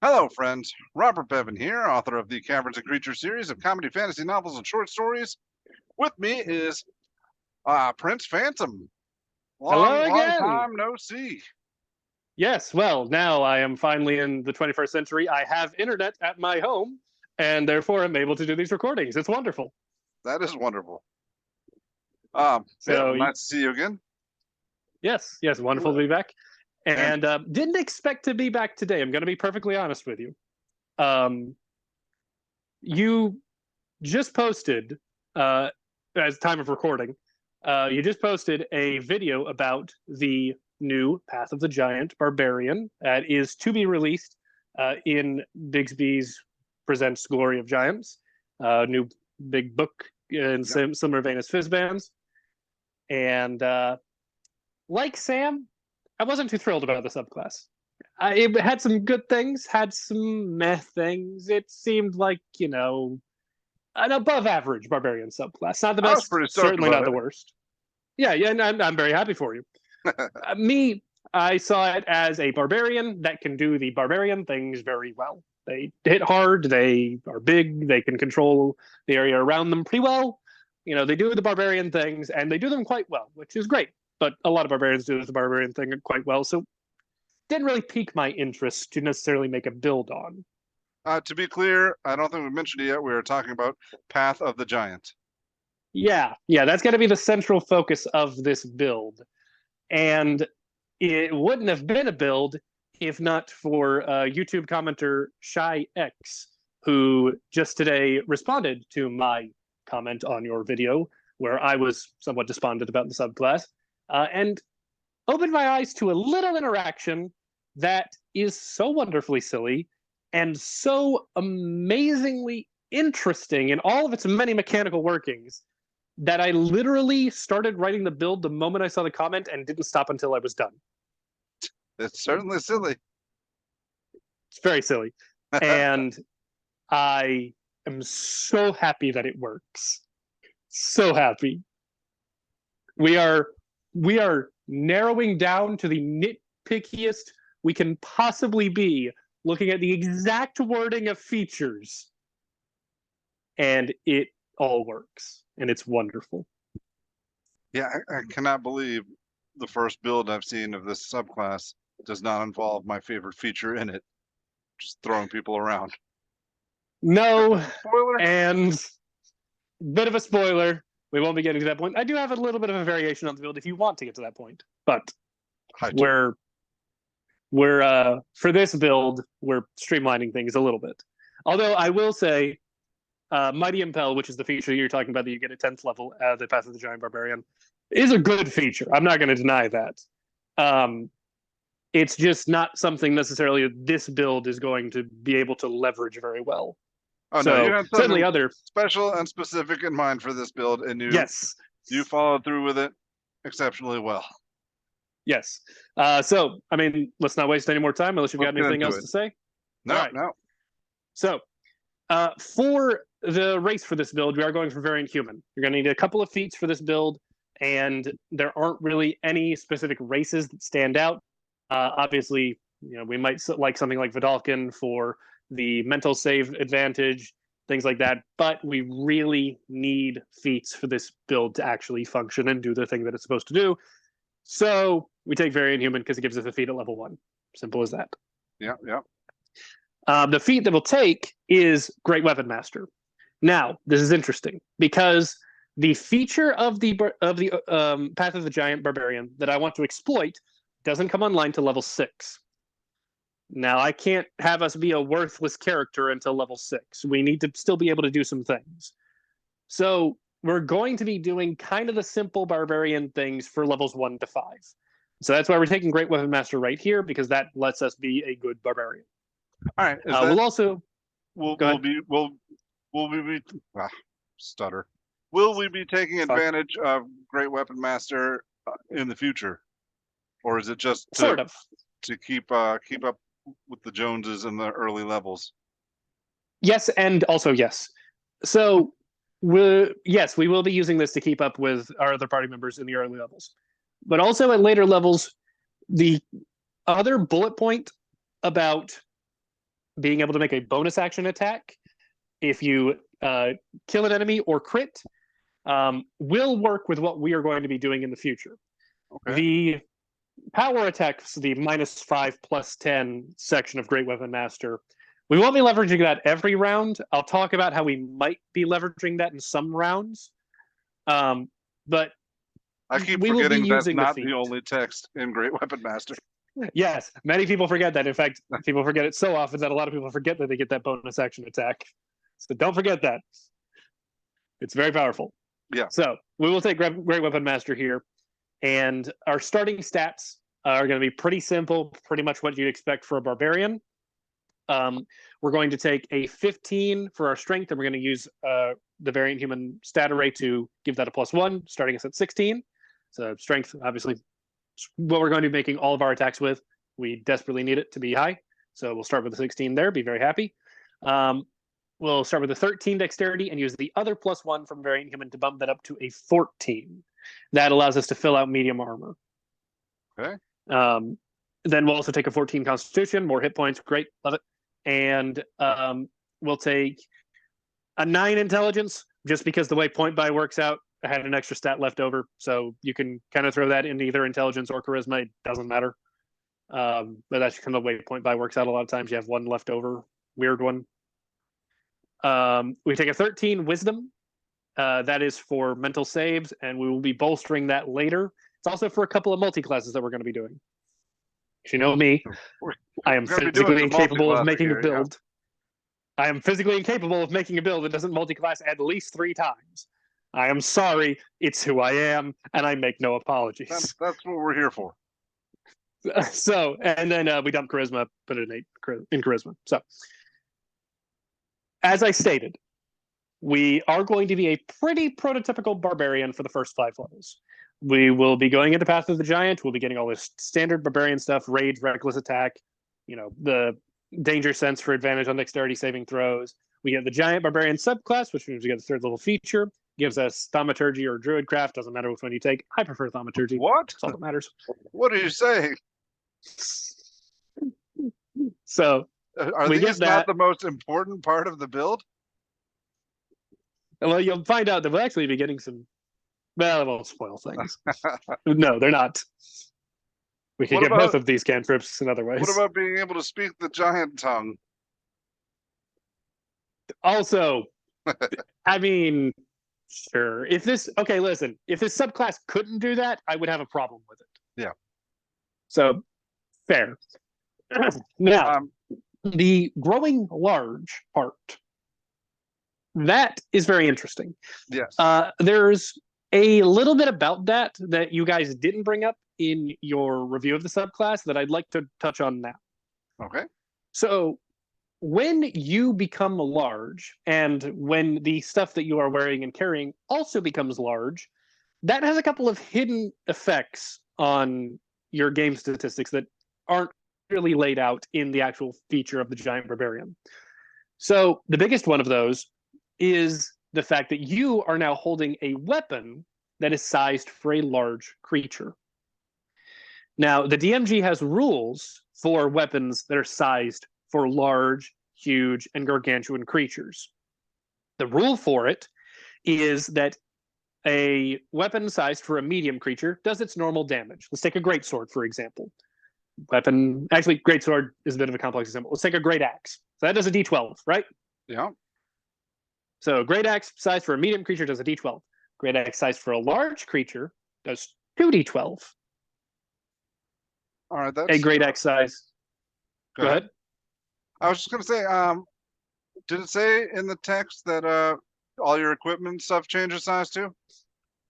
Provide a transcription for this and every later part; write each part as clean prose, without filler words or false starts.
Hello, friends. Robert Bevan here, author of the Caverns Creatures series of comedy, fantasy novels, and short stories. With me is Prince Phantom. Hello Long again. time no see. Yes, well, now I am finally in the 21st century. I have internet at my home, and therefore I'm able to do these recordings. It's wonderful. That is wonderful. So, Nice to see you again. yes, wonderful to be back. And didn't expect to be back today. I'm going to be perfectly honest with you. You just posted, as time of recording, you just posted a video about the new Path of the Giant Barbarian that is to be released in Bigsby's Presents Glory of Giants, new big book in similar vein as Fizzbands. And like Sam, I wasn't too thrilled about the subclass. It had some good things, had some meh things. It seemed like, an above average barbarian subclass. Not the I was best, pretty stoked certainly about not the worst. Yeah, and I'm very happy for you. I saw it as a barbarian that can do the barbarian things very well. They hit hard, they are big, they can control the area around them pretty well. They do the barbarian things, and they do them quite well, which is great. But a lot of barbarians do the barbarian thing quite well, so didn't really pique my interest to necessarily make a build on. To be clear, I don't think we mentioned it yet. We were talking about Path of the Giant. Yeah, that's got to be the central focus of this build. And it wouldn't have been a build if not for YouTube commenter Shy X, who just today responded to my comment on your video, where I was somewhat despondent about the subclass, and opened my eyes to a little interaction that is so wonderfully silly and so amazingly interesting in all of its many mechanical workings that I literally started writing the build the moment I saw the comment and didn't stop until I was done. It's certainly silly. It's very silly. And I am so happy that it works. So happy. We are narrowing down to the nitpickiest we can possibly be, looking at the exact wording of features. And it all works. And it's wonderful. Yeah, I cannot believe the first build I've seen of this subclass does not involve my favorite feature in it. Just throwing people around. No, spoiler, and bit of a spoiler. We won't be getting to that point. I do have a little bit of a variation on the build if you want to get to that point, but we're for this build we're streamlining things a little bit. Although I will say, Mighty Impel, which is the feature you're talking about that you get at 10th level, the Path of the Giant Barbarian, is a good feature. I'm not going to deny that. It's just not something necessarily this build is going to be able to leverage very well. Oh, so no, you had certainly other special and specific in mind for this build, and you followed through with it exceptionally well. Yes. So, I mean, let's not waste any more time unless you've got anything else to say. No. So, for the race for this build, we are going for variant human. You're going to need a couple of feats for this build, and there aren't really any specific races that stand out. Obviously, we might like something like Vidalcan for the mental save advantage, things like that. But we really need feats for this build to actually function and do the thing that it's supposed to do. So we take variant human because it gives us a feat at level 1. Simple as that. Yeah. The feat that we'll take is Great Weapon Master. Now, this is interesting because the feature of the Path of the Giant Barbarian that I want to exploit doesn't come online to level 6. Now, I can't have us be a worthless character until level 6. We need to still be able to do some things. So we're going to be doing kind of the simple barbarian things for levels 1 to 5. So that's why we're taking Great Weapon Master right here, because that lets us be a good barbarian. All right. We'll also will we be taking advantage of Great Weapon Master in the future, or is it just to keep up with the Joneses in the early levels? Yes, and also yes. So we will be using this to keep up with our other party members in the early levels. But also at later levels, the other bullet point about being able to make a bonus action attack if you kill an enemy or crit will work with what we are going to be doing in the future. Okay. The power attacks, the -5 +10 section of Great Weapon Master, we won't be leveraging that every round. I'll talk about how we might be leveraging that in some rounds. But I keep we will be forgetting that's using not the the feat. only text in Great Weapon Master. Yes, many people forget that. In fact, people forget it so often that a lot of people forget that they get that bonus action attack. So don't forget that. It's very powerful. Yeah. So we will take Great Weapon Master here. And our starting stats are going to be pretty simple, pretty much what you'd expect for a Barbarian. We're going to take a 15 for our strength, and we're going to use the Variant Human stat array to give that a +1, starting us at 16. So strength, obviously, what we're going to be making all of our attacks with. We desperately need it to be high. So we'll start with the 16 there, be very happy. We'll start with a 13 dexterity and use the other +1 from Variant Human to bump that up to a 14. That allows us to fill out medium armor. Okay. Then we'll also take a 14 constitution, more hit points, great, love it. And we'll take a 9 intelligence, just because the way point buy works out, I had an extra stat left over, so you can kind of throw that in either intelligence or charisma, it doesn't matter. But that's kind of the way point buy works out a lot of times. You have one left over, weird one. We take a 13 wisdom. That is for mental saves, and we will be bolstering that later. It's also for a couple of multi-classes that we're going to be doing. You know me, I am physically incapable of making a build. Yeah. I am physically incapable of making a build that doesn't multi-class at least 3 times. I am sorry, it's who I am, and I make no apologies. That's what we're here for. So, and then we dump charisma, put it in charisma. So, as I stated, we are going to be a pretty prototypical barbarian for the first 5 levels. We will be going into Path of the Giant. We'll be getting all this standard barbarian stuff, rage, reckless attack, the danger sense for advantage on dexterity saving throws. We get the giant barbarian subclass, which means we get the 3rd level feature. Gives us thaumaturgy or druidcraft, doesn't matter which one you take. I prefer thaumaturgy. What? That's all that matters. What are you saying? So are these not the most important part of the build? Well, you'll find out that we'll actually be getting some. Well, it won't spoil things. No, they're not. We can get both of these cantrips in other ways. What about being able to speak the giant tongue? Also, I mean, sure. If this subclass couldn't do that, I would have a problem with it. Yeah. So, fair. Now, the growing large part. That is very interesting. Yes. There's a little bit about that you guys didn't bring up in your review of the subclass that I'd like to touch on now. Okay. So when you become large, and when the stuff that you are wearing and carrying also becomes large, that has a couple of hidden effects on your game statistics that aren't really laid out in the actual feature of the Giant Barbarian. So the biggest one of those is the fact that you are now holding a weapon that is sized for a large creature. Now, the DMG has rules for weapons that are sized for large, huge, and gargantuan creatures. The rule for it is that a weapon sized for a medium creature does its normal damage. Let's take a greatsword, for example. Greatsword is a bit of a complex example. Let's take a great axe. So that does a D12, right? Yeah. So great axe size for a medium creature does a D12. Great axe size for a large creature does 2D12. All right, that's a great axe size. Go ahead. I was just gonna say, did it say in the text that all your equipment stuff changes size too?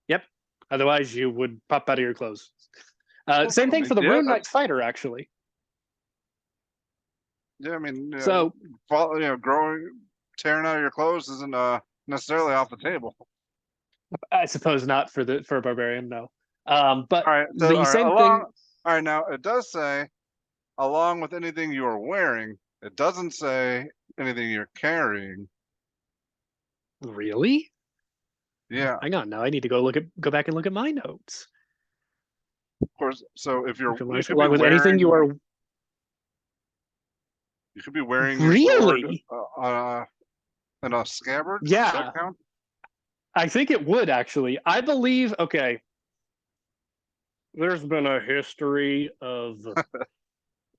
Yep. Otherwise, you would pop out of your clothes. Same thing for the Rune Knight Fighter, actually. Yeah, I mean, tearing out of your clothes isn't necessarily off the table. I suppose not for a barbarian, no. But all right, so, the same thing. All right, now it does say, along with anything you are wearing. It doesn't say anything you're carrying. Really? Yeah. Hang on, now I need to go back and look at my notes. Of course. So if you're along with anything you are. You could be wearing your sword Really? in a scabbard. Does Yeah, that count? I think it would actually. I believe, okay, there's been a history of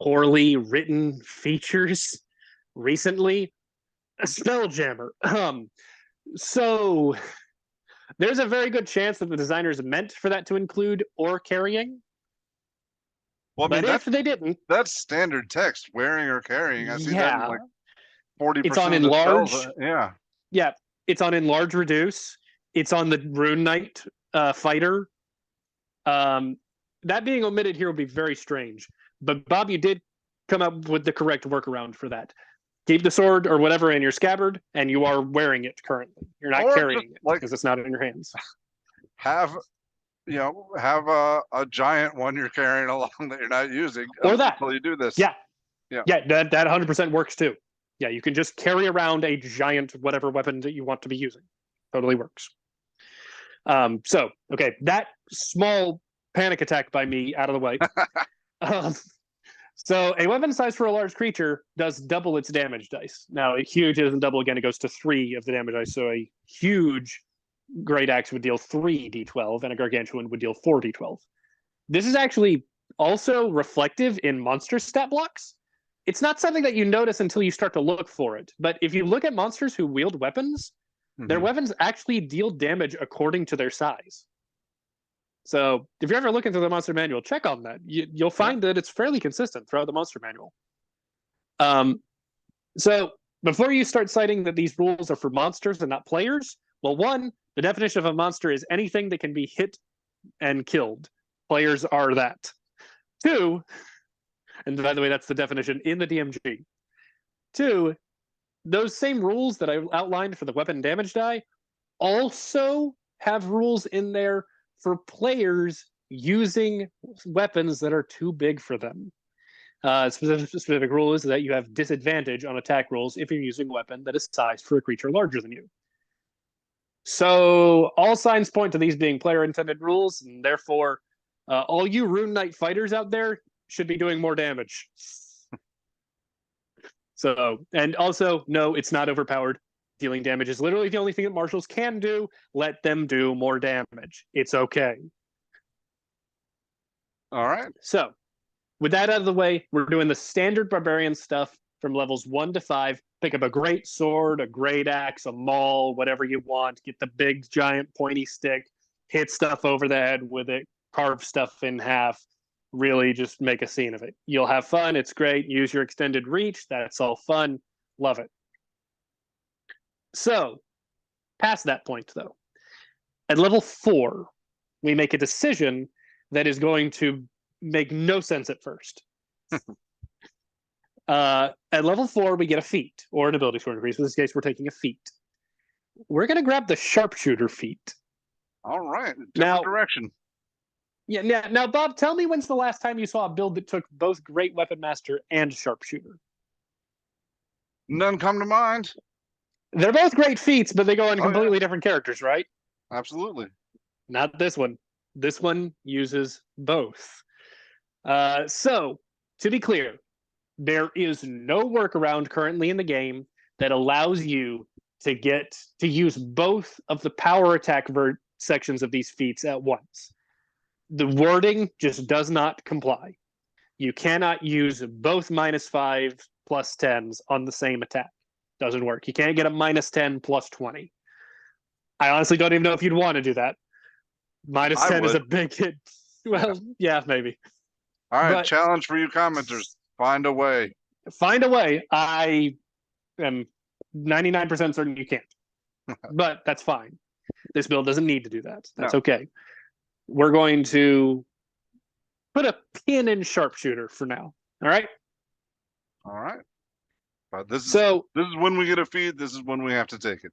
poorly written features recently. A Spelljammer. So there's a very good chance that the designers meant for that to include or carrying. Well, I mean, But if they didn't, that's standard text, wearing or carrying. I see that in yeah, like it's on 40% of the enlarge. spells. Yeah. Yeah, it's on enlarge reduce. It's on the Rune Knight fighter. That being omitted here would be very strange. But Bob, you did come up with the correct workaround for that. Keep the sword or whatever in your scabbard, and you are wearing it currently. You're not Or carrying just, it like, because it's not in your hands. have a giant one you're carrying along that you're not using Or that. until you do this. Yeah. Yeah. Yeah, that 100% works too. Yeah, you can just carry around a giant whatever weapon that you want to be using. Totally works. So, okay, that small panic attack by me out of the way. So a weapon size for a large creature does double its damage dice. Now, a huge doesn't double again, it goes to 3 of the damage dice. So a huge great axe would deal 3d12 and a gargantuan would deal 4d12. This is actually also reflective in monster stat blocks. It's not something that you notice until you start to look for it. But if you look at monsters who wield weapons, their weapons actually deal damage according to their size. So if you're ever looking through the monster manual, check on that. You'll find that it's fairly consistent throughout the monster manual. So before you start citing that these rules are for monsters and not players, well, one, the definition of a monster is anything that can be hit and killed. Players are that. 2, and by the way, that's the definition in the DMG. 2, those same rules that I outlined for the weapon damage die also have rules in there for players using weapons that are too big for them. Specific rule is that you have disadvantage on attack rolls if you're using a weapon that is sized for a creature larger than you. So all signs point to these being player-intended rules, and therefore, all you Rune Knight fighters out there should be doing more damage. So, and also, no, it's not overpowered. Dealing damage is literally the only thing that marshals can do. Let them do more damage. It's okay. All right. So, with that out of the way, we're doing the standard barbarian stuff from levels 1 to 5. Pick up a great sword, a great axe, a maul, whatever you want. Get the big, giant, pointy stick. Hit stuff over the head with it. Carve stuff in half. Really just make a scene of it. You'll have fun. It's great. Use your extended reach. That's all fun. Love it. So, past that point, though, at level 4, we make a decision that is going to make no sense at first. At level 4, we get a feat, or an ability score increase. In this case, we're taking a feat. We're going to grab the sharpshooter feat. All right. Different direction. Yeah. Now, Bob, tell me when's the last time you saw a build that took both Great Weapon Master and Sharpshooter? None come to mind. They're both great feats, but they go on completely different characters, right? Absolutely. Not this one. This one uses both. So, to be clear, there is no workaround currently in the game that allows you to use both of the power attack sections of these feats at once. The wording just does not comply. You cannot use both -5 plus 10s on the same attack. Doesn't work. You can't get a -10 plus 20. I honestly don't even know if you'd want to do that. -10 is a big hit. Well, yeah, maybe. All right, challenge for you commenters. Find a way. Find a way. I am 99% certain you can't. But that's fine. This build doesn't need to do that. That's okay. We're going to put a pin in Sharpshooter for now. All right? All right. But this is when we get a feed. This is when we have to take it.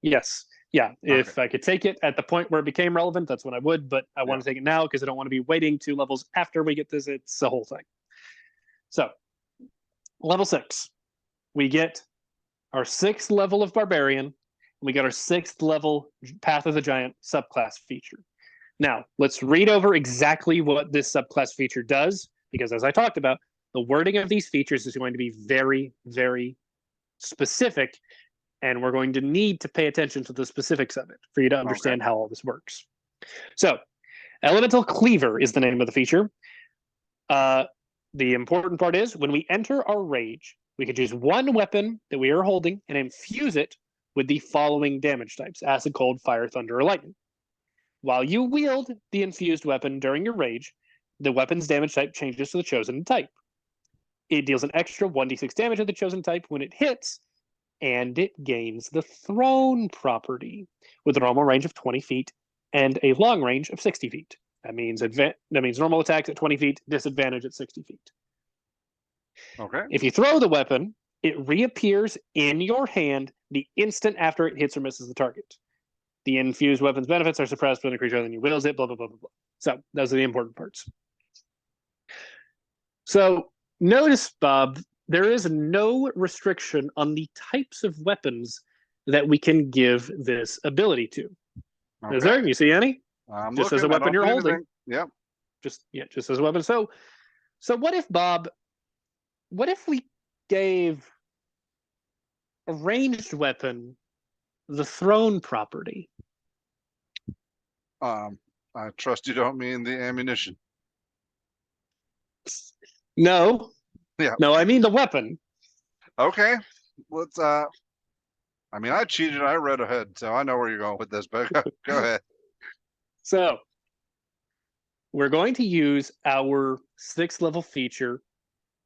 Yes. Yeah. If I could take it at the point where it became relevant, that's when I would. But I want to take it now because I don't want to be waiting 2 levels after we get this. It's the whole thing. So, level 6. We get our 6th level of Barbarian. And we get our 6th level Path of the Giant subclass feature. Now, let's read over exactly what this subclass feature does. Because as I talked about, The wording of these features is going to be very, very specific, and we're going to need to pay attention to the specifics of it for you to understand how all this works. So, Elemental Cleaver is the name of the feature. The important part is when we enter our rage, we can choose one weapon that we are holding and infuse it with the following damage types: acid, cold, fire, thunder, or lightning. While you wield the infused weapon during your rage, the weapon's damage type changes to the chosen type. It deals an extra 1d6 damage to the chosen type when it hits, and it gains the thrown property with a normal range of 20 feet and a long range of 60 feet. That means normal attacks at 20 feet, disadvantage at 60 feet. Okay. If you throw the weapon, it reappears in your hand the instant after it hits or misses the target. The infused weapon's benefits are suppressed when the creature then wields it, blah, blah, blah, blah, blah. So those are the important parts. So notice, Bob, there is no restriction on the types of weapons that we can give this ability to. Okay. Is there? You see any? Just as a weapon you're holding. Yep. Just as a weapon. So what if, Bob, what if we gave a ranged weapon the thrown property? I trust you don't mean the ammunition. No. Yeah. No, I mean the weapon. Okay. Let's I mean, I cheated. I read ahead, so I know where you're going with this, but go ahead. So we're going to use our 6th level feature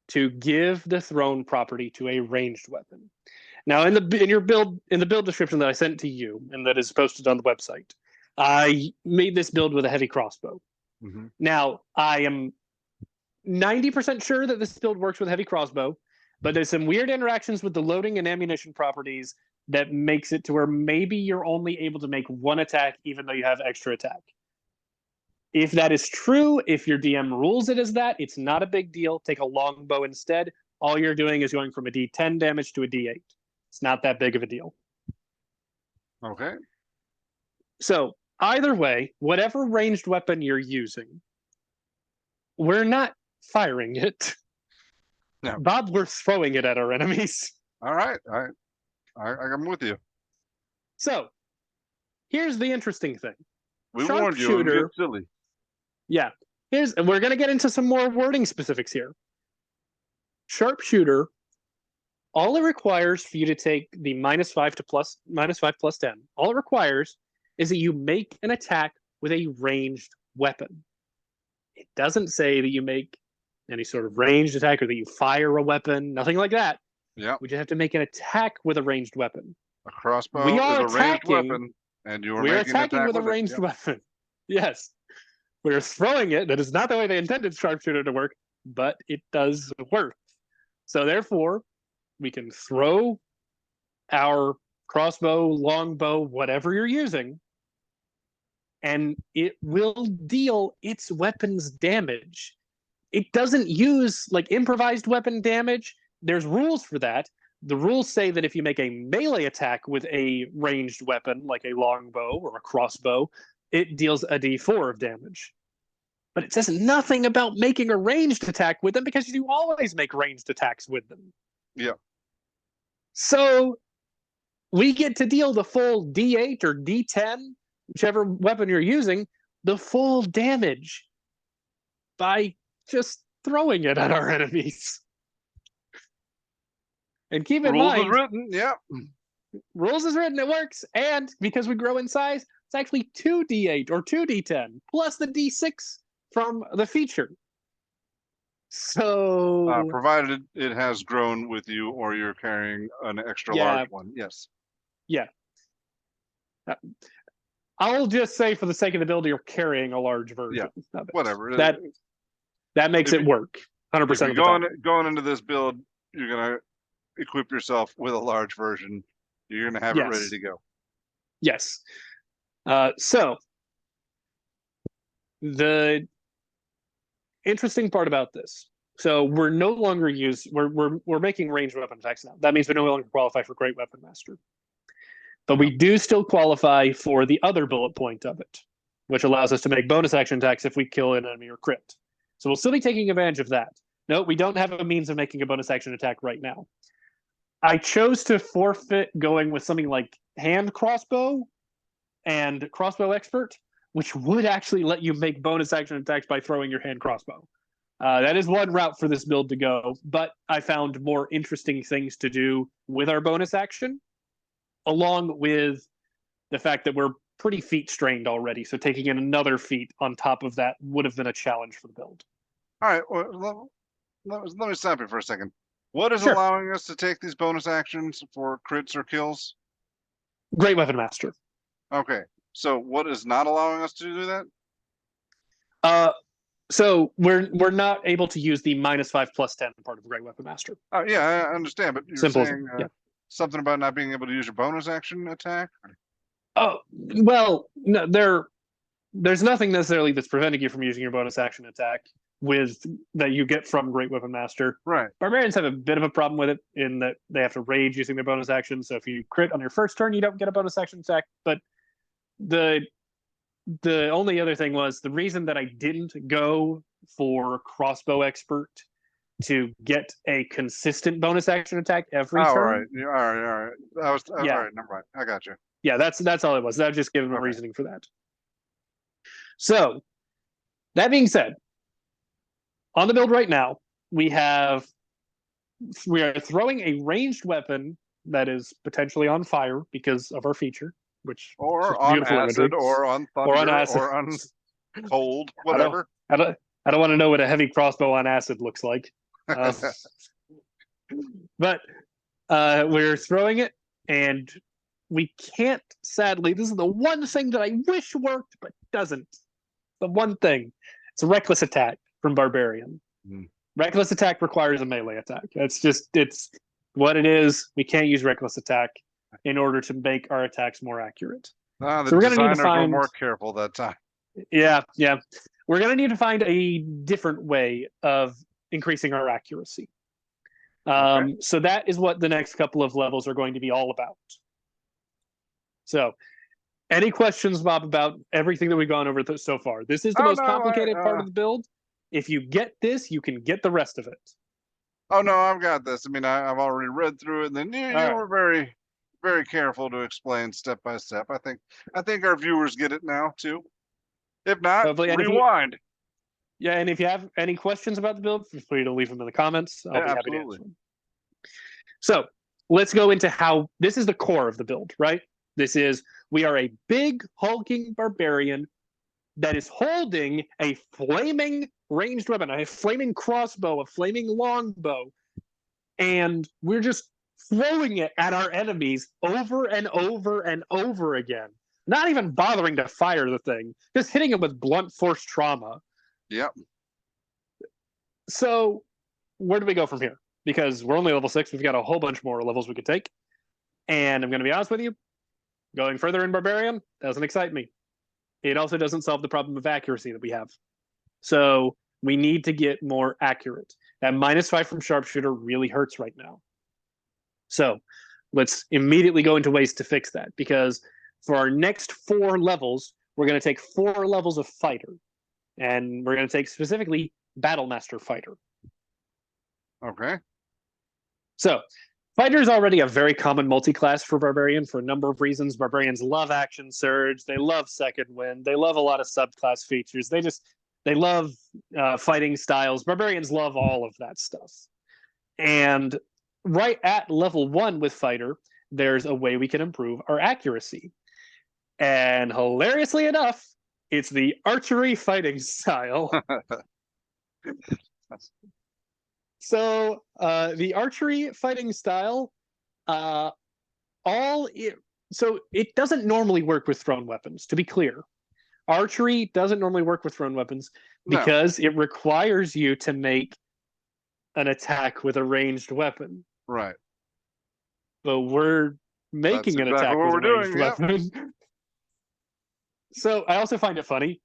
to give the thrown property to a ranged weapon. Now, in the build description that I sent to you and that is posted on the website, I made this build with a heavy crossbow. Mm-hmm. Now, I am 90% sure that this build works with heavy crossbow, but there's some weird interactions with the loading and ammunition properties that makes it to where maybe you're only able to make one attack even though you have extra attack. If that is true, if your DM rules it as that, it's not a big deal. Take a longbow instead. All you're doing is going from a D10 damage to a D8. It's not that big of a deal. Okay. So either way, whatever ranged weapon you're using, we're not firing it. No. Bob, we're throwing it at our enemies. All right. I'm with you. So here's the interesting thing. We warned you. It gets silly. Yeah. And we're going to get into some more wording specifics here. Sharpshooter, all it requires for you to take the -5 plus 10, all it requires is that you make an attack with a ranged weapon. It doesn't say that you make any sort of ranged attack or that you fire a weapon, nothing like that. Yeah. We just have to make an attack with a ranged weapon. A crossbow is a ranged weapon, and we're attacking with a ranged weapon. Yes. We're throwing it. That is not the way they intended sharpshooter to work, but it does work. So therefore, we can throw our crossbow, longbow, whatever you're using, and it will deal its weapon's damage. It doesn't use like improvised weapon damage. There's rules for that. The rules say that if you make a melee attack with a ranged weapon, like a longbow or a crossbow, it deals a d4 of damage. But it says nothing about making a ranged attack with them because you always make ranged attacks with them. Yeah. So we get to deal the full d8 or d10, whichever weapon you're using, the full damage by just throwing it at our enemies. And keep in mind, rules is written, yeah. Rules is written, it works. And because we grow in size, it's actually 2d8 or 2d10 plus the d6 from the feature. So provided it has grown with you or you're carrying an extra large one. Yes. Yeah. I'll just say for the sake of the build, you're carrying a large version. Yeah. Whatever. That makes it work 100% of the time. Going into this build, you're gonna equip yourself with a large version. You're gonna have it ready to go. Yes. So the interesting part about this. So we're no longer we're making ranged weapon attacks now. That means we no longer qualify for Great Weapon Master. But we do still qualify for the other bullet point of it, which allows us to make bonus action attacks if we kill an enemy or crit. So we'll still be taking advantage of that. No, we don't have a means of making a bonus action attack right now. I chose to forfeit going with something like hand crossbow and crossbow expert, which would actually let you make bonus action attacks by throwing your hand crossbow. That is one route for this build to go, but I found more interesting things to do with our bonus action, along with the fact that we're pretty feat strained already. So taking in another feat on top of that would have been a challenge for the build. All right, well, let me stop you for a second. What is Sure. allowing us to take these bonus actions for crits or kills? Great Weapon Master. Okay, so what is not allowing us to do that? So we're not able to use the -5 +10 part of Great Weapon Master. Yeah, I understand, but you're Simple as- saying yeah. something about not being able to use your bonus action attack? Oh, well, no, there's nothing necessarily that's preventing you from using your bonus action attack with that you get from Great Weapon Master. Right. Barbarians have a bit of a problem with it in that they have to rage using their bonus action. So if you crit on your first turn, you don't get a bonus action attack. But the only other thing was the reason that I didn't go for crossbow expert to get a consistent bonus action attack every turn. All right. Yeah, all right. All right. Never mind. I got you. Yeah, that's all it was. That was just giving a reasoning for that. So, that being said, on the build right now, we are throwing a ranged weapon that is potentially on fire because of our feature, which or on acid, imagery. or on thunder, or on acid, or on cold, whatever. I don't want to know what a heavy crossbow on acid looks like. But we're throwing it, and we can't, sadly, this is the one thing that I wish worked, but doesn't. The one thing. It's a reckless attack from Barbarian. Reckless attack requires a melee attack. It's what it is. We can't use reckless attack in order to make our attacks more accurate. So we're going to need to find more careful that time. Yeah. We're going to need to find a different way of increasing our accuracy. So that is what the next couple of levels are going to be all about. So, any questions, Bob, about everything that we've gone over so far? This is the most complicated part of the build. If you get this, you can get the rest of it. Oh, no, I've got this. I mean, I've already read through it, and then you were very, very careful to explain step by step. I think our viewers get it now, too. If not, rewind. And if you have any questions about the build, feel free to leave them in the comments. I'll be happy to answer them. So, let's go into how this is the core of the build, right? We are a big hulking barbarian that is holding a flaming ranged weapon, a flaming crossbow, a flaming longbow, and we're just throwing it at our enemies over and over and over again. Not even bothering to fire the thing, just hitting them with blunt force trauma. Yep. So, where do we go from here? Because we're only level 6, we've got a whole bunch more levels we could take. And I'm going to be honest with you, going further in Barbarian doesn't excite me. It also doesn't solve the problem of accuracy that we have. So we need to get more accurate. That -5 from Sharpshooter really hurts right now. So let's immediately go into ways to fix that, because for our next 4 levels, we're going to take 4 levels of Fighter. And we're going to take specifically Battlemaster Fighter. Okay. So Fighter is already a very common multi-class for Barbarian for a number of reasons. Barbarians love Action Surge. They love Second Wind. They love a lot of subclass features. They love fighting styles. Barbarians love all of that stuff. And right at level 1 with Fighter, there's a way we can improve our accuracy. And hilariously enough, it's the archery fighting style. So the archery fighting style, it doesn't normally work with thrown weapons, to be clear. Archery doesn't normally work with thrown weapons because it requires you to make an attack with a ranged weapon. Right. But we're making an attack with a ranged weapon. So I also find it funny.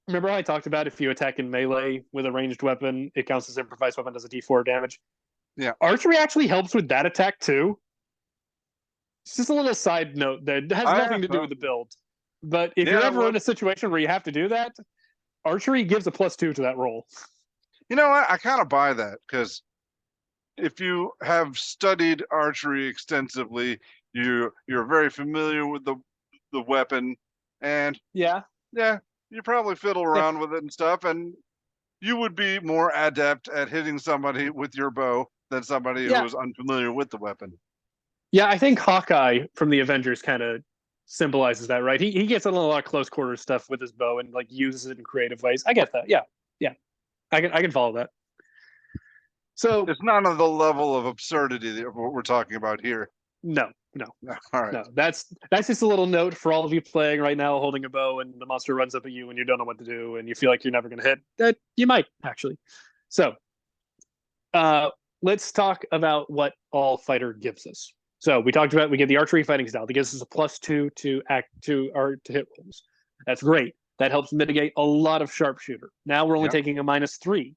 Remember how I talked about if you attack in melee with a ranged weapon, it counts as improvised weapon, does a d4 damage? Yeah. Archery actually helps with that attack too. It's just a little side note that has nothing to do with the build. But if you're ever in a situation where you have to do that, archery gives a +2 to that roll. You know what? I kind of buy that because if you have studied archery extensively, you're very familiar with the weapon, and Yeah, you probably fiddle around with it and stuff, and you would be more adept at hitting somebody with your bow than somebody who is unfamiliar with the weapon. Yeah, I think Hawkeye from the Avengers kind of symbolizes that, right? He gets in a lot of close quarter stuff with his bow and like uses it in creative ways. I get that. Yeah, I can follow that. So it's not on the level of absurdity of what we're talking about here. No. All right. No, that's just a little note for all of you playing right now, holding a bow, and the monster runs up at you, and you don't know what to do, and you feel like you're never going to hit. That you might actually. So, let's talk about what All Fighter gives us. So we talked about we get the archery fighting style. That gives us a +2 to hit rolls. That's great. That helps mitigate a lot of sharpshooter. Now we're only taking a -3,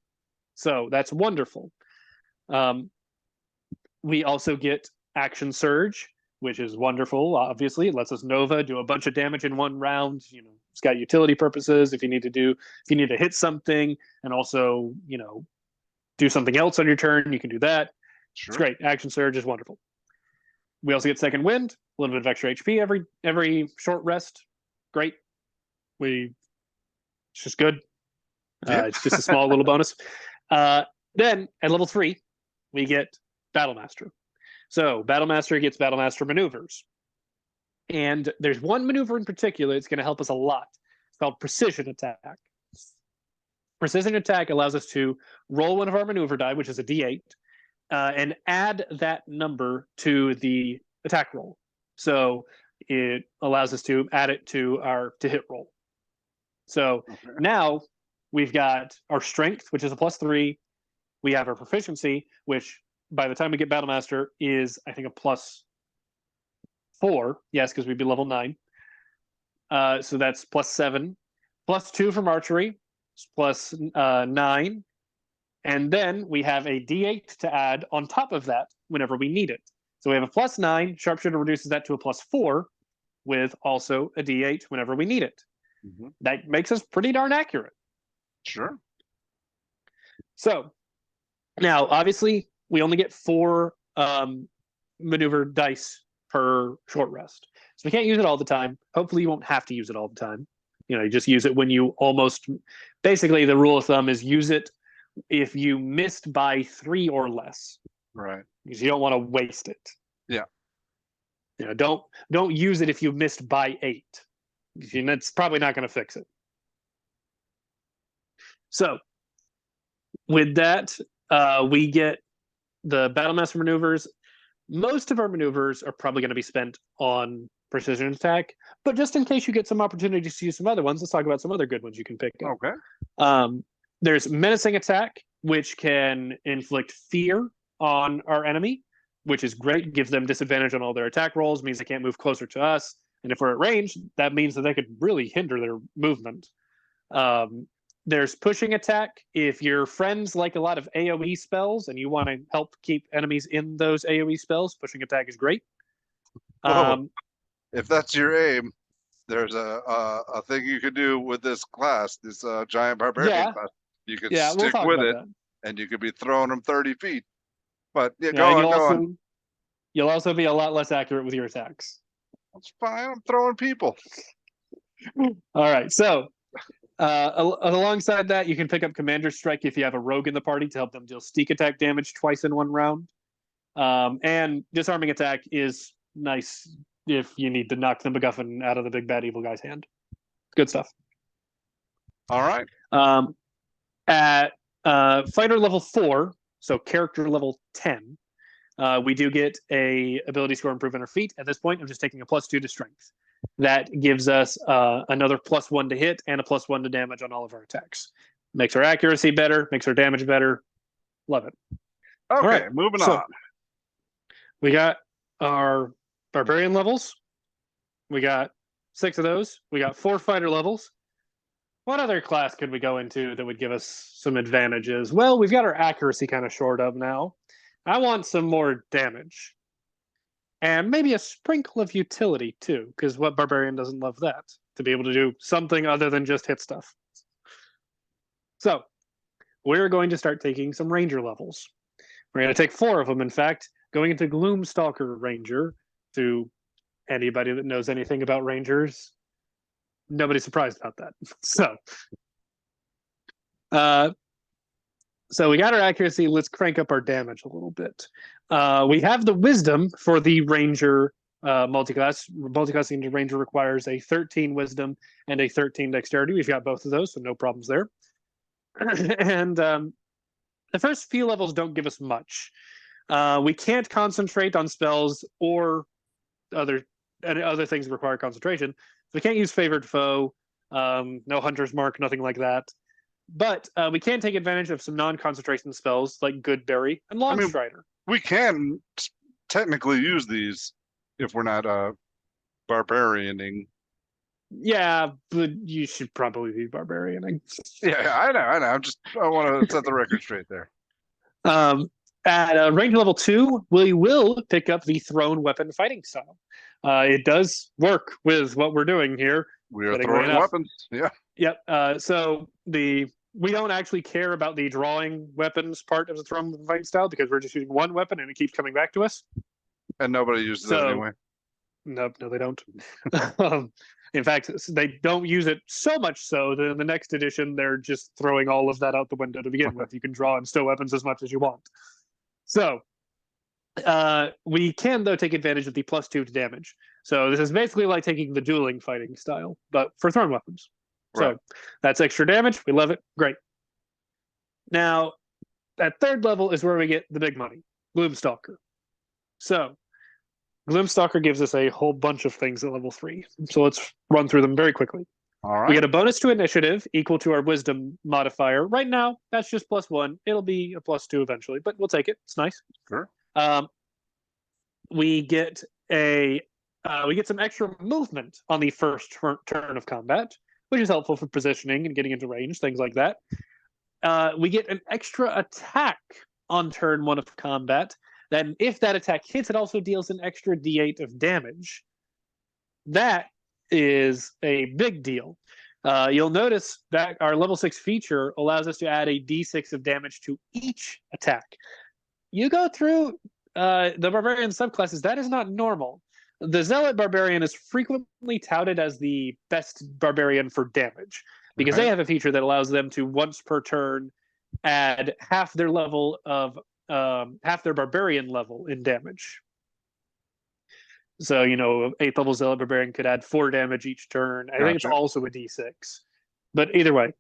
so that's wonderful. We also get action surge, which is wonderful. Obviously, it lets us Nova, do a bunch of damage in one round. It's got utility purposes. If you need to hit something and also do something else on your turn, you can do that. Sure. It's great. Action surge is wonderful. We also get second wind, a little bit of extra HP every short rest. Great. It's just good. It's just a small little bonus. Then at level 3, we get Battle Master. So Battle Master gets Battle Master maneuvers. And there's one maneuver in particular that's going to help us a lot. It's called Precision Attack. Precision Attack allows us to roll one of our maneuver die, which is a D8, and add that number to the attack roll. So it allows us to add it to our to hit roll. So now we've got our strength, which is a +3. We have our proficiency, which by the time we get Battle Master is, I think, a +4. Yes, because we'd be level 9. So that's +7. +2 from archery, +9. And then we have a D8 to add on top of that whenever we need it. So we have a +9. Sharpshooter reduces that to a +4 with also a D8 whenever we need it. Mm-hmm. That makes us pretty darn accurate. Sure. So now, obviously, we only get 4 maneuver dice per short rest. So we can't use it all the time. Hopefully you won't have to use it all the time. You just use it when you almost... Basically, the rule of thumb is use it if you missed by 3 or less. Right. Because you don't want to waste it. Yeah. Don't use it if you missed by 8. That's probably not going to fix it. So, with that, we get the Battlemaster maneuvers. Most of our maneuvers are probably going to be spent on precision attack, but just in case you get some opportunities to use some other ones, let's talk about some other good ones you can pick up. Okay. There's menacing attack, which can inflict fear on our enemy, which is great. Gives them disadvantage on all their attack rolls, means they can't move closer to us. And if we're at range, that means that they could really hinder their movement. There's pushing attack. If your friends like a lot of AoE spells and you want to help keep enemies in those AoE spells, pushing attack is great. If that's your aim, there's a thing you could do with this class, this giant barbarian class. You could stick with it, and you could be throwing them 30 feet. But go on. You'll also be a lot less accurate with your attacks. That's fine. I'm throwing people. All right. So alongside that, you can pick up Commander's Strike if you have a rogue in the party to help them deal sneak attack damage twice in one round. And Disarming Attack is nice if you need to knock the MacGuffin out of the big bad evil guy's hand. Good stuff. All right. At fighter level 4, so character level 10, we do get a ability score improvement on our feet. At this point, I'm just taking a +2 to strength. That gives us another +1 to hit and a +1 to damage on all of our attacks. Makes our accuracy better, makes our damage better. Love it. Okay, right, moving on. We got our Barbarian levels. We got 6 of those. We got 4 fighter levels. What other class could we go into that would give us some advantages? Well, we've got our accuracy kind of short of now. I want some more damage. And maybe a sprinkle of utility, too, because what Barbarian doesn't love that? To be able to do something other than just hit stuff. So, we're going to start taking some ranger levels. We're going to take 4 of them, in fact, going into Gloom Stalker Ranger. To anybody that knows anything about rangers, nobody's surprised about that. So we got our accuracy. Let's crank up our damage a little bit. We have the wisdom for the ranger multiclass. Multiclassing into ranger requires a 13 wisdom and a 13 dexterity. We've got both of those, so no problems there. And the first few levels don't give us much. We can't concentrate on spells or other things that require concentration. We can't use favored foe, no hunter's mark, nothing like that. But we can take advantage of some non-concentration spells like Goodberry and Longstrider. We can technically use these if we're not barbarianing. Yeah, but you should probably be barbarianing. Yeah, I know. I want to set the record straight there. At range level 2, we will pick up the thrown weapon fighting style. It does work with what we're doing here. We are throwing weapons. Yeah. Yep. So we don't actually care about the drawing weapons part of the thrown fighting style because we're just using one weapon and it keeps coming back to us. And nobody uses it anyway. No, they don't. In fact, they don't use it so much so that in the next edition, they're just throwing all of that out the window to begin with. You can draw and stow weapons as much as you want. So we can, though, take advantage of the +2 to damage. So this is basically like taking the dueling fighting style, but for thrown weapons. Right. So that's extra damage. We love it. Great. Now, at 3rd level is where we get the big money, Gloom Stalker. So Gloom Stalker gives us a whole bunch of things at level 3. So let's run through them very quickly. All right. We get a bonus to initiative equal to our wisdom modifier. Right now, that's just +1. It'll be a +2 eventually, but we'll take it. It's nice. Sure. We get some extra movement on the first turn of combat, which is helpful for positioning and getting into range, things like that. We get an extra attack on turn 1 of combat. Then if that attack hits, it also deals an extra d8 of damage. That is a big deal. You'll notice that our level 6 feature allows us to add a d6 of damage to each attack. You go through the Barbarian subclasses, that is not normal. The Zealot Barbarian is frequently touted as the best Barbarian for damage because they have a feature that allows them to once per turn add half their level of half their Barbarian level in damage. So, 8th level Zealot Barbarian could add 4 damage each turn. I think it's also a d6. But either way,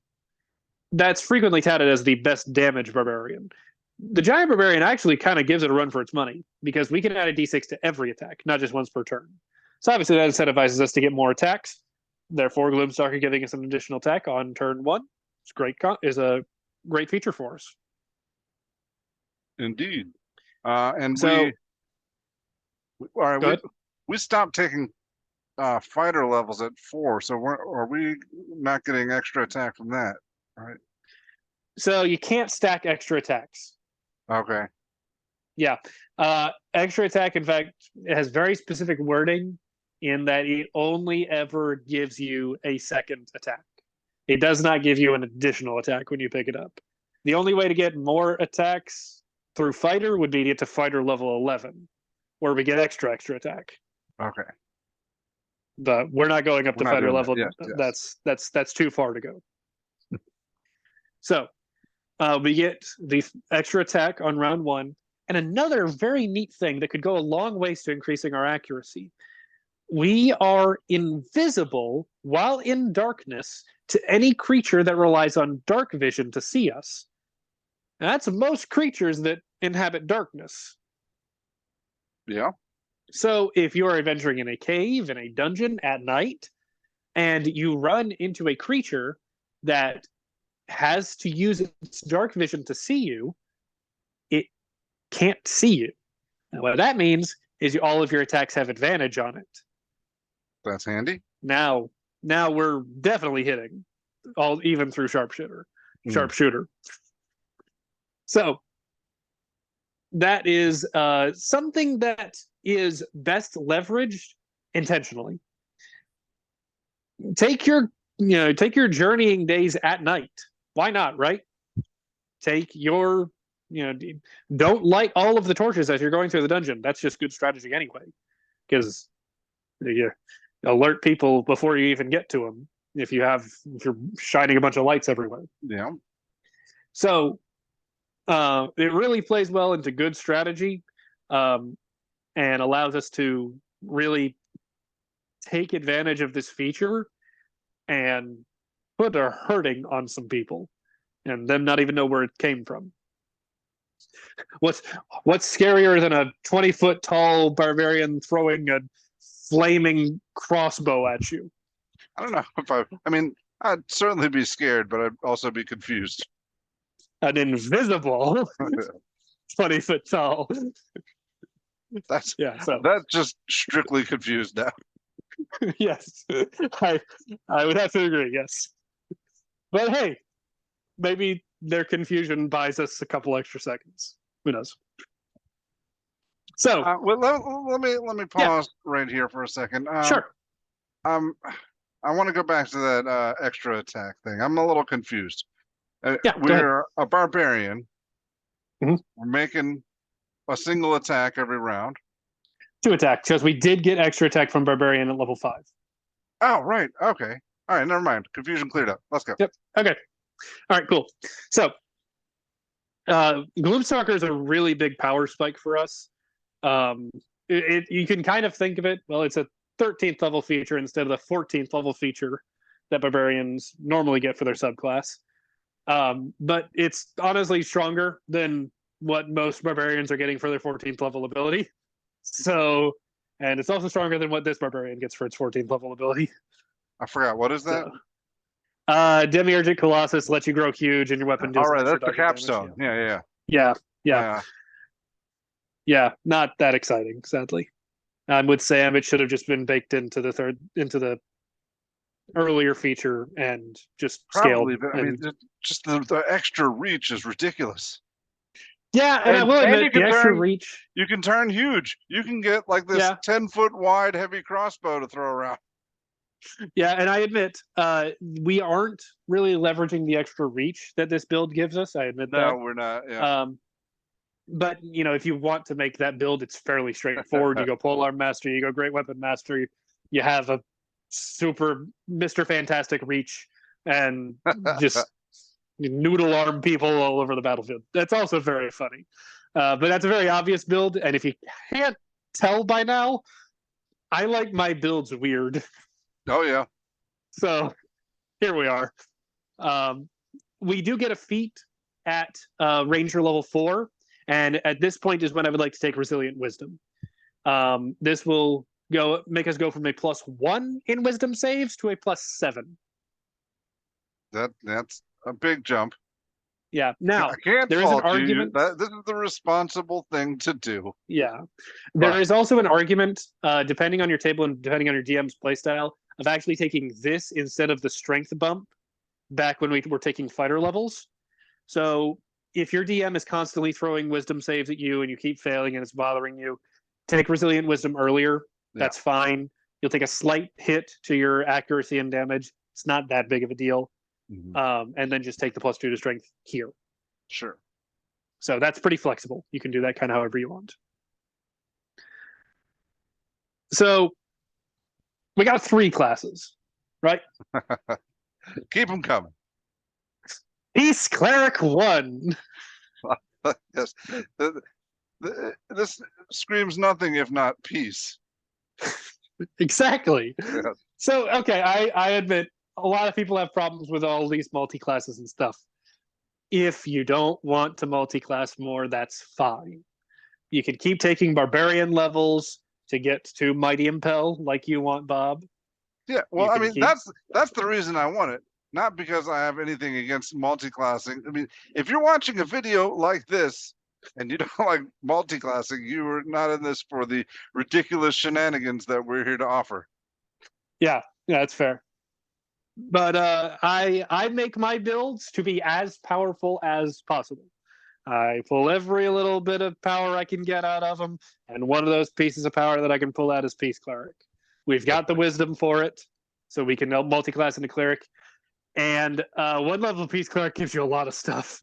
that's frequently touted as the best damage Barbarian. The Giant Barbarian actually kind of gives it a run for its money because we can add a d6 to every attack, not just once per turn. So obviously that incentivizes us to get more attacks. Therefore, Gloom Stalker giving us an additional attack on turn 1 is a great feature for us. Indeed. And so, we stopped taking fighter levels at 4, so are we not getting extra attack from that? All right. So you can't stack extra attacks. Okay. Yeah. Extra attack, in fact, it has very specific wording in that it only ever gives you a second attack. It does not give you an additional attack when you pick it up. The only way to get more attacks through fighter would be to get to fighter level 11, where we get extra attack. Okay. But we're not going up to fighter level. Yes. That's too far to go. So we get the extra attack on round 1. And another very neat thing that could go a long ways to increasing our accuracy. We are invisible while in darkness to any creature that relies on dark vision to see us. And that's most creatures that inhabit darkness. Yeah. So if you're adventuring in a cave, in a dungeon at night, and you run into a creature that has to use its dark vision to see you, it can't see you. And what that means is all of your attacks have advantage on it. That's handy. Now we're definitely hitting, even through sharpshooter. So that is something that is best leveraged intentionally. Take your journeying days at night. Why not, right? take your, don't light all of the torches as you're going through the dungeon. That's just good strategy anyway, because you alert people before you even get to them if you're shining a bunch of lights everywhere. Yeah. So it really plays well into good strategy, and allows us to really take advantage of this feature and put a hurting on some people and them not even know where it came from. What's scarier than a 20-foot tall barbarian throwing a flaming crossbow at you? I don't know if I'd certainly be scared, but I'd also be confused. An invisible 20-foot tall. That's so that's just strictly confused now. Yes, I would have to agree. Yes, but hey, maybe their confusion buys us a couple extra seconds. Who knows? So, let me pause right here for a second. Sure. I want to go back to that extra attack thing. I'm a little confused. We're a barbarian. Mm-hmm. We're making a single attack every round. 2 attack, because we did get extra attack from barbarian at level 5. Oh, right. Okay. All right. Never mind. Confusion cleared up. Let's go. Yep. Okay. All right. Cool. So, Gloom Stalker is a really big power spike for us. You can kind of think of it. Well, it's a 13th level feature instead of the 14th level feature that barbarians normally get for their subclass. But it's honestly stronger than what most barbarians are getting for their 14th level ability. So, and it's also stronger than what this barbarian gets for its 14th level ability. I forgot. What is that? Demiurgic Colossus lets you grow huge and your weapon does. All right, that's the capstone. Damage. Yeah. Yeah, not that exciting, sadly. With Sam, it should have just been baked into the earlier feature and just Probably, scaled. But I mean, just the extra reach is ridiculous. Yeah, and I will admit, the extra reach. You can turn huge. You can get like this 10-foot wide heavy crossbow to throw around. Yeah, and I admit, we aren't really leveraging the extra reach that this build gives us. I admit that. No, we're not. Yeah. But if you want to make that build, it's fairly straightforward. You go Polearm Master, you go Great Weapon Master, you have a super Mr. Fantastic reach, and just noodle arm people all over the battlefield. That's also very funny. But that's a very obvious build, and if you can't tell by now, I like my builds weird. Oh, yeah. So here we are. We do get a feat at Ranger level 4, and at this point is when I would like to take Resilient Wisdom. This will make us go from a +1 in Wisdom saves to a +7. That's a big jump. Yeah. Now, I can't there is an argument. This is the responsible thing to do. Yeah. There is also an argument, depending on your table and depending on your DM's playstyle, of actually taking this instead of the strength bump back when we were taking fighter levels. So if your DM is constantly throwing wisdom saves at you and you keep failing and it's bothering you, take Resilient Wisdom earlier. That's fine. You'll take a slight hit to your accuracy and damage. It's not that big of a deal. Mm-hmm. And then just take the +2 to strength here. Sure. So that's pretty flexible. You can do that kind of however you want. So we got 3 classes, right? Keep them coming. Peace Cleric 1. Yes. This screams nothing if not peace. Exactly. Yes. So, okay, I admit a lot of people have problems with all these multi-classes and stuff. If you don't want to multi-class more, that's fine. You can keep taking Barbarian levels to get to Mighty Impel like you want, Bob. Yeah, well, I mean, that's the reason I want it. Not because I have anything against multi-classing. I mean, if you're watching a video like this and you don't like multi-classing, you are not in this for the ridiculous shenanigans that we're here to offer. Yeah, that's fair. But I make my builds to be as powerful as possible. I pull every little bit of power I can get out of them, and one of those pieces of power that I can pull out is Peace Cleric. We've got the wisdom for it, so we can multi-class into Cleric. And 1 level of Peace Cleric gives you a lot of stuff.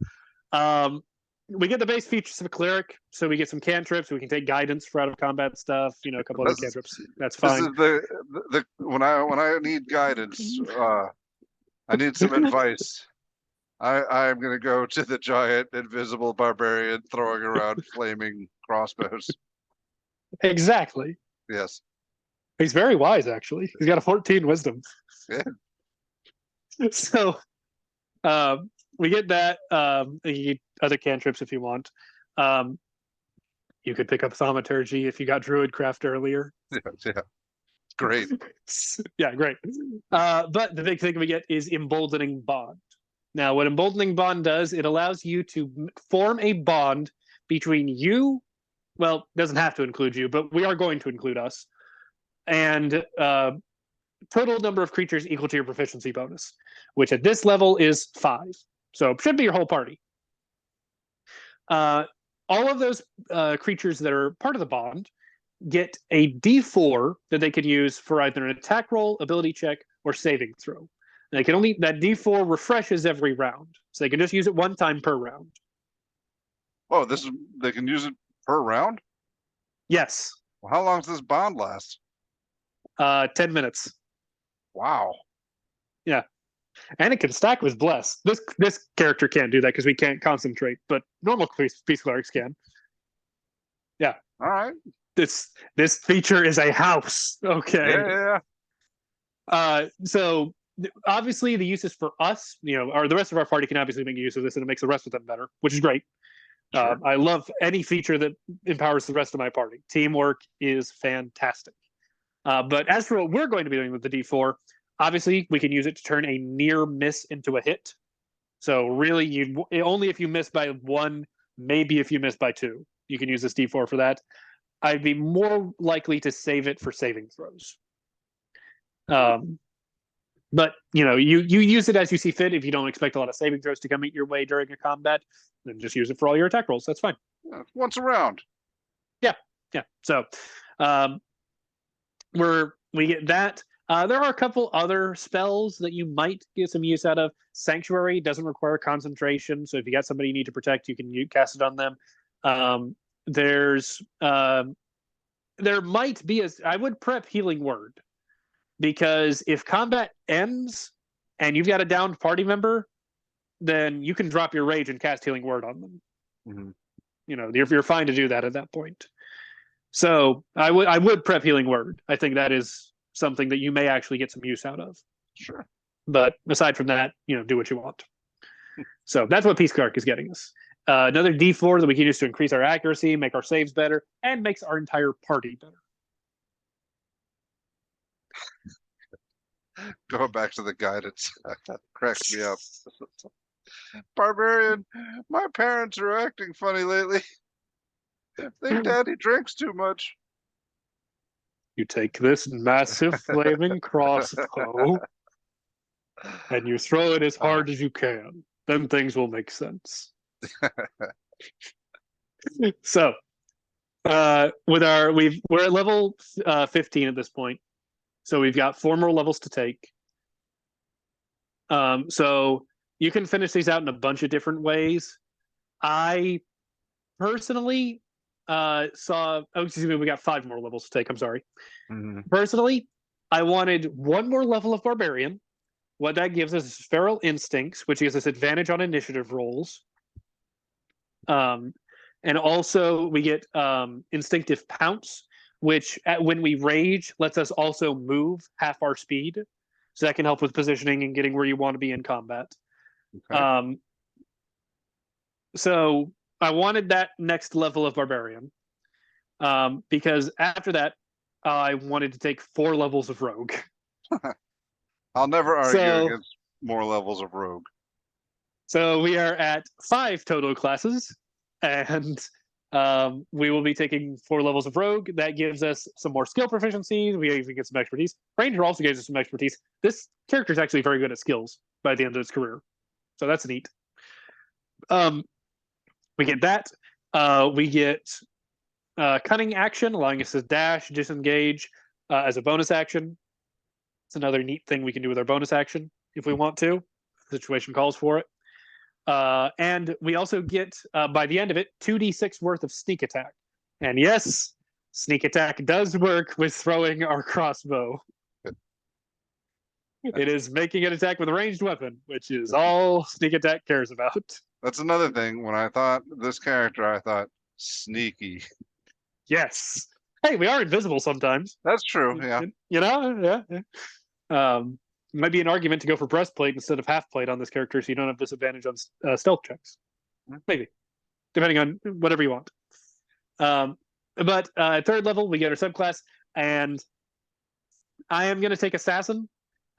We get the base features of a cleric, so we get some cantrips. We can take guidance for out of combat stuff. You know, a couple other cantrips. That's fine. This is the when I need guidance. I need some advice. I'm going to go to the giant invisible barbarian throwing around flaming crossbows. Exactly. Yes. He's very wise, actually. He's got a 14 wisdom. Yeah. So we get that. You get other cantrips if you want. You could pick up Thaumaturgy if you got Druidcraft earlier. Yeah. Great. Yeah, great. But the big thing we get is Emboldening Bond. Now, what Emboldening Bond does, it allows you to form a bond between you, well, it doesn't have to include you, but we are going to include us, and total number of creatures equal to your proficiency bonus, which at this level is 5. So it should be your whole party. All of those creatures that are part of the bond get a D4 that they could use for either an attack roll, ability check, or saving throw. They can only that D4 refreshes every round, so they can just use it one time per round. Oh, they can use it per round? Yes. Well, how long does this bond last? 10 minutes. Wow. Yeah, and it can stack with bless. This character can't do that because we can't concentrate, but normal beast clerics can. Yeah. All right. This feature is a house. Okay. Yeah. So obviously the uses for us, or the rest of our party can obviously make use of this, and it makes the rest of them better, which is great. Sure. I love any feature that empowers the rest of my party. Teamwork is fantastic. But as for what we're going to be doing with the D4, obviously we can use it to turn a near miss into a hit. So really, only if you miss by 1, maybe if you miss by 2, you can use this D4 for that. I'd be more likely to save it for saving throws. But you use it as you see fit. If you don't expect a lot of saving throws to come your way during a combat, then just use it for all your attack rolls. That's fine. Yeah, once a round. Yeah. So we get that. There are a couple other spells that you might get some use out of. Sanctuary doesn't require concentration, so if you got somebody you need to protect, you can cast it on them. There might be I would prep Healing Word, because if combat ends and you've got a downed party member, then you can drop your rage and cast Healing Word on them. Mm-hmm. You're fine to do that at that point. So I would prep Healing Word. I think that is something that you may actually get some use out of. Sure. But aside from that, do what you want. So that's what Peace Cleric is getting us. Another D4 that we can use to increase our accuracy, make our saves better, and makes our entire party better. Going back to the guidance, that cracks me up. Barbarian, my parents are acting funny lately. I think Daddy drinks too much. You take this massive flaming crossbow and you throw it as hard as you can. Then things will make sense. So, we're at level 15 at this point, so we've got 4 more levels to take. So you can finish these out in a bunch of different ways. I personally we got 5 more levels to take. I'm sorry. Mm-hmm. Personally, I wanted 1 more level of Barbarian. What that gives us is Feral Instincts, which gives us advantage on initiative rolls. And also we get Instinctive Pounce, which when we rage lets us also move half our speed. So that can help with positioning and getting where you want to be in combat. Okay. So I wanted that next level of Barbarian, because after that, I wanted to take 4 levels of Rogue. I'll never argue against more levels of Rogue. So we are at 5 total classes, and we will be taking 4 levels of Rogue. That gives us some more skill proficiency. We even get some expertise. Ranger also gives us some expertise. This character is actually very good at skills by the end of his career, so that's neat. We get that. We get Cunning Action, allowing us to dash, disengage as a bonus action. It's another neat thing we can do with our bonus action if we want to. The situation calls for it. And we also get, by the end of it, 2d6 worth of sneak attack. And yes, sneak attack does work with throwing our crossbow. It is making an attack with a ranged weapon, which is all sneak attack cares about. That's another thing. When I thought this character, I thought sneaky. Yes. Hey, we are invisible sometimes. That's true. Yeah. You know, yeah. Might be an argument to go for breastplate instead of half plate on this character, so you don't have disadvantage on stealth checks. Maybe, depending on whatever you want. But at third level, we get our subclass, and I am going to take Assassin.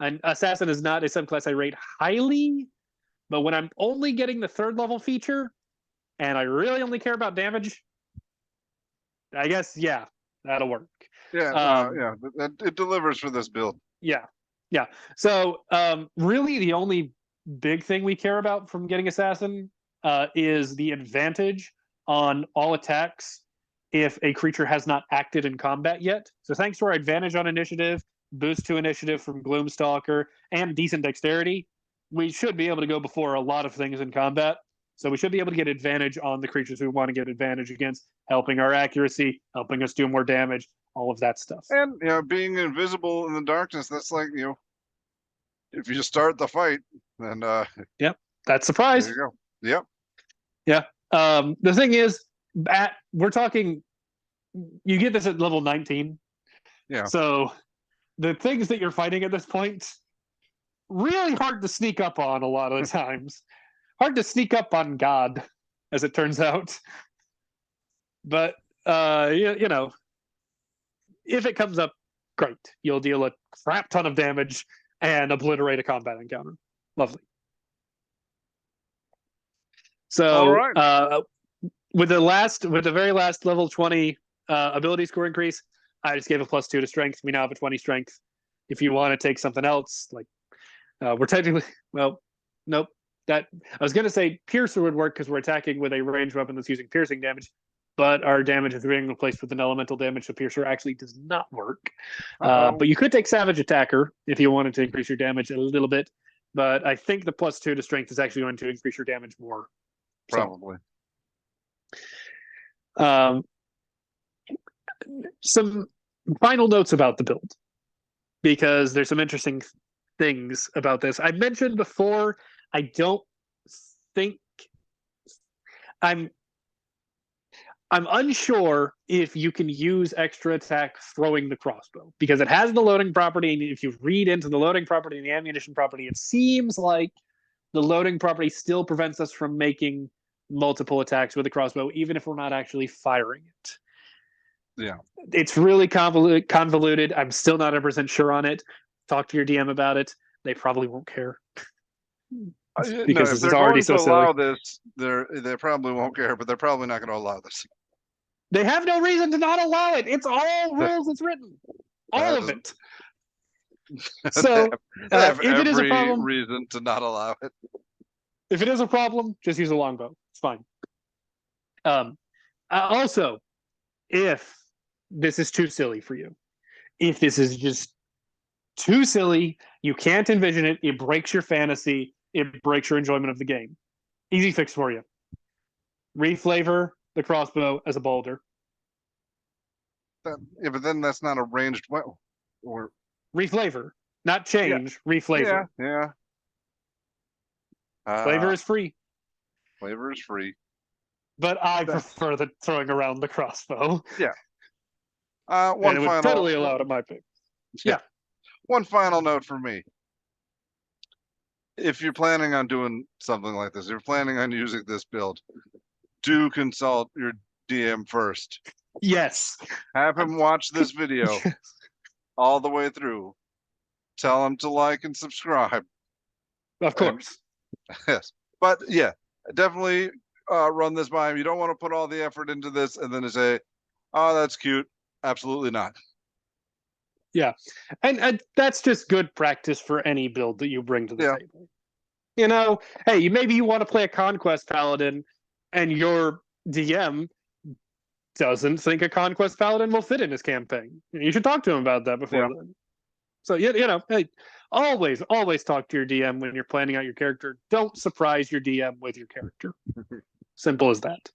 And Assassin is not a subclass I rate highly, but when I'm only getting the third level feature, and I really only care about damage, I guess, yeah, that'll work. Yeah, it delivers for this build. Yeah. So really the only big thing we care about from getting Assassin is the advantage on all attacks if a creature has not acted in combat yet. So thanks to our advantage on initiative, boost to initiative from Gloom Stalker, and decent dexterity, we should be able to go before a lot of things in combat. So we should be able to get advantage on the creatures we want to get advantage against, helping our accuracy, helping us do more damage, all of that stuff. And being invisible in the darkness, that's like, if you start the fight, then yep, that's surprise. There you go. Yep. Yeah. The thing is, we're talking, you get this at level 19. Yeah. So the things that you're fighting at this point, really hard to sneak up on a lot of the times. Hard to sneak up on God, as it turns out. But you know, if it comes up, great. You'll deal a crap ton of damage and obliterate a combat encounter. Lovely. So with the very last level 20 ability score increase, I just gave a +2 to strength. We now have a 20 strength. If you want to take something else, like we're technically, well, nope. That I was going to say Piercer would work because we're attacking with a ranged weapon that's using piercing damage, but our damage is being replaced with an elemental damage, so Piercer actually does not work. But you could take Savage Attacker if you wanted to increase your damage a little bit, but I think the +2 to strength is actually going to increase your damage more. Probably. So, some final notes about the build, because there's some interesting things about this. I mentioned before, I don't think I'm unsure if you can use extra attack throwing the crossbow, because it has the loading property, and if you read into the loading property and the ammunition property, it seems like the loading property still prevents us from making multiple attacks with the crossbow, even if we're not actually firing it. Yeah. It's really convoluted. I'm still not 100% sure on it. Talk to your DM about it. They probably won't care. Because this is already so silly. Allow this, they probably won't care, but they're probably not going to allow this. They have no reason to not allow it. It's all rules it's written. All of it. So they have if it is a problem, reason to not allow it. If it is a problem, just use a longbow. It's fine. Also, if this is too silly for you, if this is just too silly, you can't envision it, it breaks your fantasy, it breaks your enjoyment of the game. Easy fix for you. Reflavor the crossbow as a boulder. Yeah, but then that's not a ranged weapon. Or reflavor, not change. Yeah. Reflavor. Yeah. Flavor is free. Flavor is free. But I prefer the throwing around the crossbow. Yeah. One and it would totally allow it at my pick. Yeah. One final note for me. If you're planning on doing something like this, if you're planning on using this build, do consult your DM first. Yes. Have him watch this video all the way through. Tell him to like and subscribe. Of course. Yes. But yeah, definitely run this by him. You don't want to put all the effort into this and then say, oh, that's cute. Absolutely not. Yeah. And that's just good practice for any build that you bring to the table. You know, hey, maybe you want to play a Conquest Paladin and your DM doesn't think a Conquest Paladin will fit in his campaign. You should talk to him about that before then. So, you know, hey, Always talk to your DM when you're planning out your character. Don't surprise your DM with your character. Simple as that.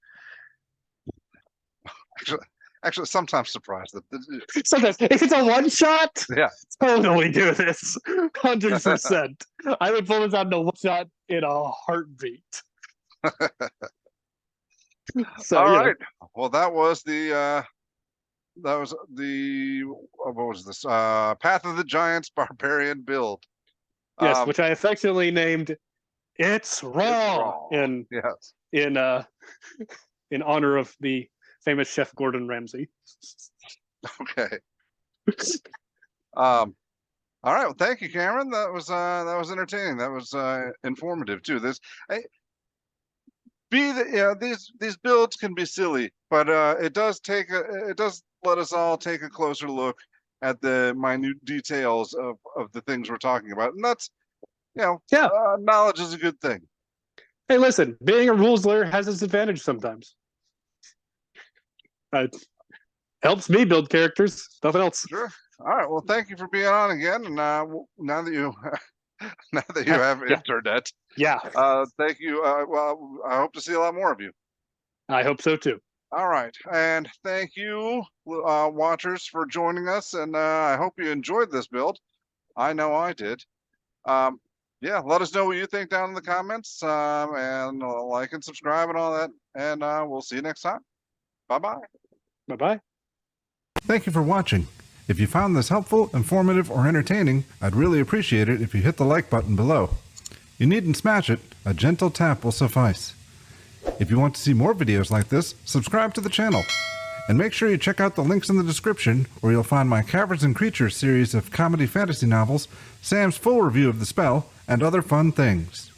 Actually, sometimes surprised that. Sometimes, if it's a one shot, Yeah, totally do this. 100%. I would pull this out in a one shot in a heartbeat. So, all right. Well, that was the what was this? Path of the Giants Barbarian build. Yes, which I affectionately named "It's Raw" yes, in honor of the famous chef Gordon Ramsay. Okay. All right. Well, thank you, Cameron. That was entertaining. That was informative too. These builds can be silly, but it does let us all take a closer look at the minute details of the things we're talking about, and that's knowledge is a good thing. Hey, listen, being a rules lawyer has its advantage sometimes. Helps me build characters. Nothing else. Sure. All right. Well, thank you for being on again. And now that you have internet, thank you. Well, I hope to see a lot more of you. I hope so too. All right. And thank you, watchers, for joining us. And I hope you enjoyed this build. I know I did. Let us know what you think down in the comments. And like and subscribe and all that. And we'll see you next time. Bye-bye. Bye-bye. Thank you for watching. If you found this helpful, informative, or entertaining, I'd really appreciate it if you hit the like button below. You needn't smash it, a gentle tap will suffice. If you want to see more videos like this, subscribe to the channel. And make sure you check out the links in the description, where you'll find my Caverns and Creatures series of comedy fantasy novels, Sam's full review of the spell, and other fun things.